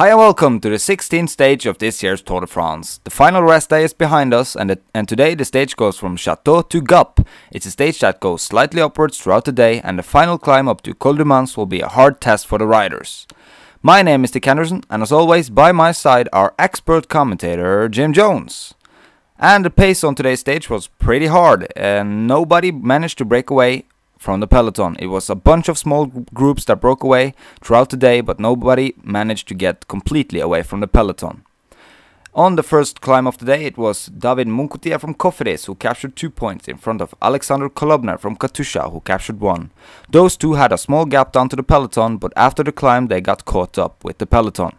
Hi and welcome to the 16th stage of this year's Tour de France. The final rest day is behind us and today the stage goes from Château to Gap. It's a stage that goes slightly upwards throughout the day and the final climb up to Col de Manse will be a hard test for the riders. My name is Dick Henderson and as always by my side our expert commentator Jim Jones. And the pace on today's stage was pretty hard and nobody managed to break away from the peloton. It was a bunch of small groups that broke away throughout the day, but nobody managed to get completely away from the peloton. On the first climb of the day, it was David Moncoutier from Cofidis who captured 2 points in front of Alexander Kolobner from Katusha who captured 1. Those two had a small gap down to the peloton, but after the climb they got caught up with the peloton.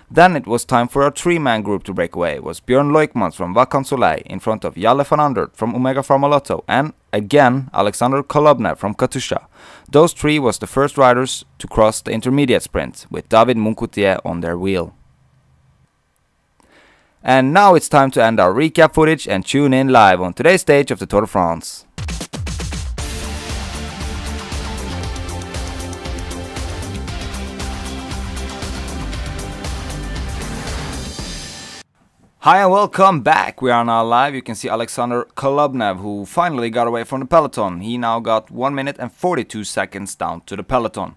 Then it was time for a 3-man group to break away. It was Björn Leukmans from Vacan Soleil in front of Jalle van Andert from Omega Pharma Lotto and again Alexander Kolobner from Katusha. Those three was the first riders to cross the intermediate sprint with David Moncoutier on their wheel. And now it's time to end our recap footage and tune in live on today's stage of the Tour de France. Hi and welcome back. We are now live. You can see Alexander Kolobner who finally got away from the peloton. He now got 1 minute and 42 seconds down to the peloton.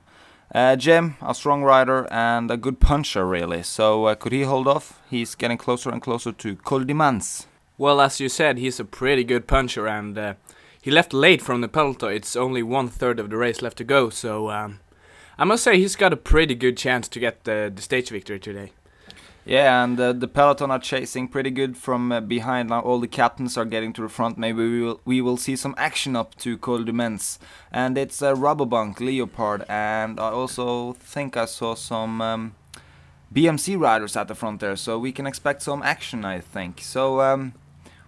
Jim, a strong rider and a good puncher really. So could he hold off? He's getting closer and closer to Col de Manse. Well, as you said, he's a pretty good puncher and he left late from the peloton. It's only 1/3 of the race left to go. So I must say he's got a pretty good chance to get the stage victory today. Yeah, and the peloton are chasing pretty good from behind. Now all the captains are getting to the front. Maybe we will see some action up to Col de Manse. And it's a Rabobank Leopard, and I also think I saw some BMC riders at the front there, so we can expect some action, I think. So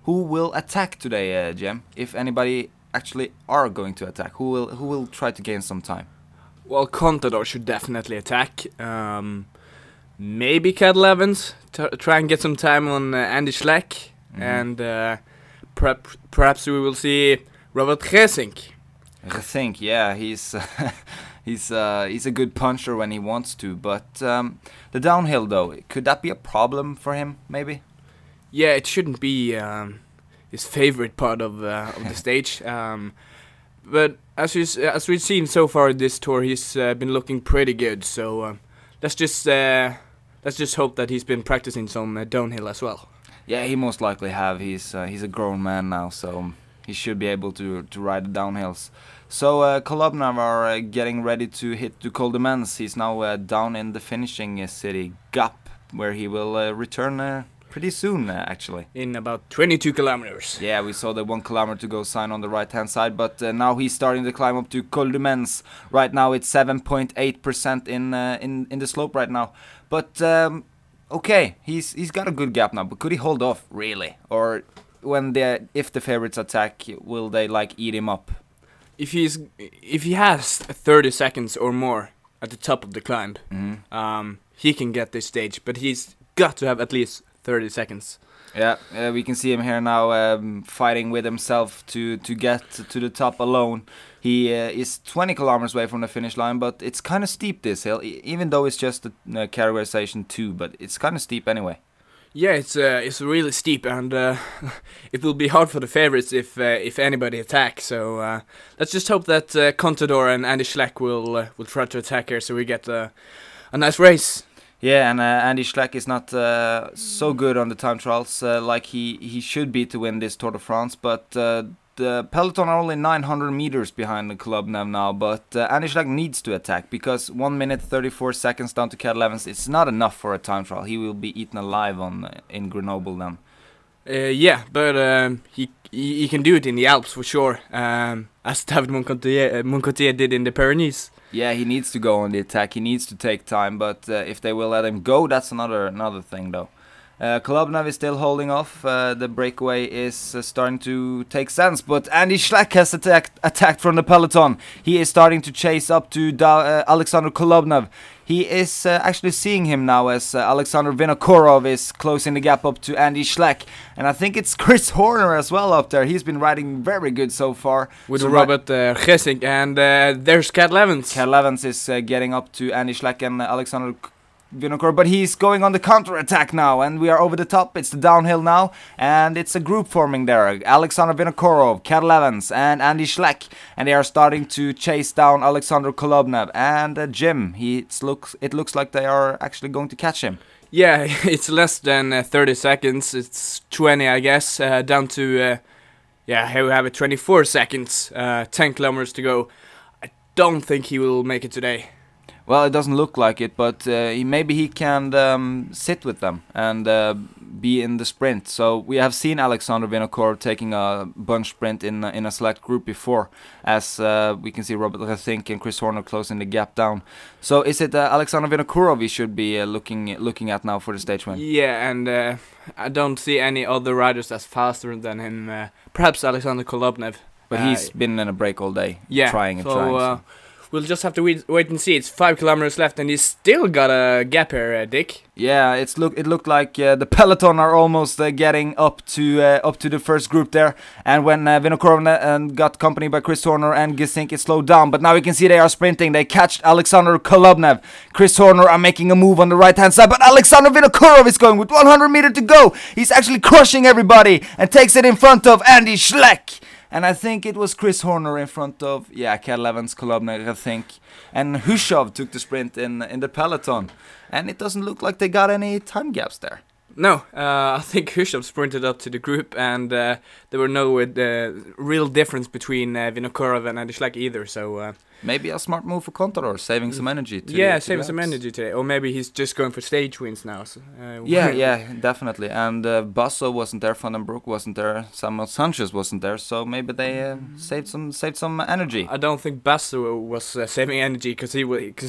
who will attack today, Jim? If anybody actually are going to attack, who will try to gain some time? Well, Contador should definitely attack. Maybe Cadel Evans, try and get some time on Andy Schleck, and perhaps we will see Robert Gesink. Gesink, yeah, he's a good puncher when he wants to, but the downhill though, could that be a problem for him? Maybe. Yeah, it shouldn't be his favorite part of the stage. But as we've seen so far this tour, he's been looking pretty good. So let's just hope that he's been practicing some downhill as well. Yeah, he most likely have. He's a grown man now, so he should be able to ride the downhills. So Kolobner are getting ready to hit to Col de Manse. He's now down in the finishing city Gap, where he will return pretty soon, actually. In about 22 kilometers. Yeah, we saw the 1 kilometer to go sign on the right-hand side, but now he's starting to climb up to Col de Manse. Right now it's 7.8% in the slope right now. But okay, he's got a good gap now. But could he hold off really, or if the favorites attack, will they like eat him up? If he has 30 seconds or more at the top of the climb, he can get this stage. But he's got to have at least 30 seconds. Yeah, we can see him here now fighting with himself to get to the top alone. He is 20 kilometers away from the finish line, but it's kind of steep this hill, even though it's just a categorization 2, but it's kind of steep anyway. Yeah, it's really steep, and it will be hard for the favorites if anybody attacks. So let's just hope that Contador and Andy Schleck will try to attack here, so we get a nice race. Yeah, and Andy Schleck is not so good on the time trials like he should be to win this Tour de France, but the peloton are only 900 meters behind the club now, but Andy Schleck needs to attack because 1 minute 34 seconds down to Cadel Evans, it's not enough for a time trial. He will be eaten alive in Grenoble then. Yeah, but he can do it in the Alps for sure, as David Moncoutier did in the Pyrenees. Yeah, he needs to go on the attack. He needs to take time, but if they will let him go, that's another thing though. Kolobner is still holding off. The breakaway is starting to take sense, but Andy Schleck has attacked from the peloton. He is starting to chase up to Alexander Kolobner. He is actually seeing him now as Alexander Vinokourov is closing the gap up to Andy Schleck. And I think it's Chris Horner as well up there. He's been riding very good so far. With so Robert Gesink, and there's Cadel Evans. Cadel Evans is getting up to Andy Schleck and Alexander Vinokourov, but he's going on the counter-attack now, and we are over the top. It's the downhill now, and it's a group forming there. Alexander Vinokourov, Cadel Evans, and Andy Schleck, and they are starting to chase down Alexander Kolobnev and Jim. It looks like they are actually going to catch him. Yeah, it's less than 30 seconds. It's 20, I guess, down to here we have it, 24 seconds, 10 kilometers to go. I don't think he will make it today. Well, it doesn't look like it, but maybe he can sit with them and be in the sprint. So we have seen Alexander Vinokourov taking a bunch sprint in a select group before, as we can see Robert Rethink and Chris Horner closing the gap down. So is it Alexander Vinokourov we should be looking at now for the stage win? Yeah, and I don't see any other riders that's faster than him. Perhaps Alexander Kolobnev. But he's been in a break all day, yeah, trying and trying. So. We'll just have to wait and see. It's 5 kilometers left, and he's still got a gap here, Dick. Yeah, it looked like the peloton are almost getting up to the first group there. And when Vinokourov got company by Chris Horner and Gesink, it slowed down. But now we can see they are sprinting. They catch Alexander Kolobnev. Chris Horner are making a move on the right-hand side, but Alexander Vinokourov is going with 100 meters to go. He's actually crushing everybody and takes it in front of Andy Schleck. And I think it was Chris Horner in front of, Cadel Evans, Kolobnev, I think. And Hushov took the sprint in the peloton. And it doesn't look like they got any time gaps there. No, I think Hushov sprinted up to the group, and there were no real difference between Vinokourov and Andy Schleck either, so... Maybe a smart move for Contador, saving some energy. Saving some energy today. Or maybe he's just going for stage wins now. So, yeah, definitely. And Basso wasn't there, Vandenbroek wasn't there, Samuel Sanchez wasn't there, so maybe they saved some energy. I don't think Basso was saving energy because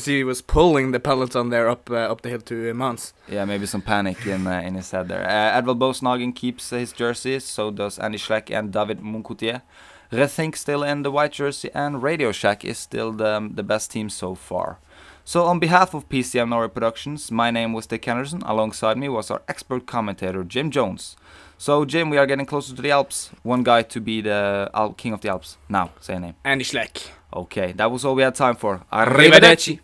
he was pulling the peloton there up the hill to Mans. Yeah, maybe some panic in his head there. Edvald Boasnagen keeps his jersey, so does Andy Schleck and David Moncoutier. Rethink still in the white jersey, and Radio Shack is still the best team so far. So on behalf of PCM Norway Productions, my name was Dick Henderson. Alongside me was our expert commentator Jim Jones. So Jim, we are getting closer to the Alps. One guy to be the king of the Alps. Now, say a name. Andy Schleck. Okay, that was all we had time for. Arrivederci.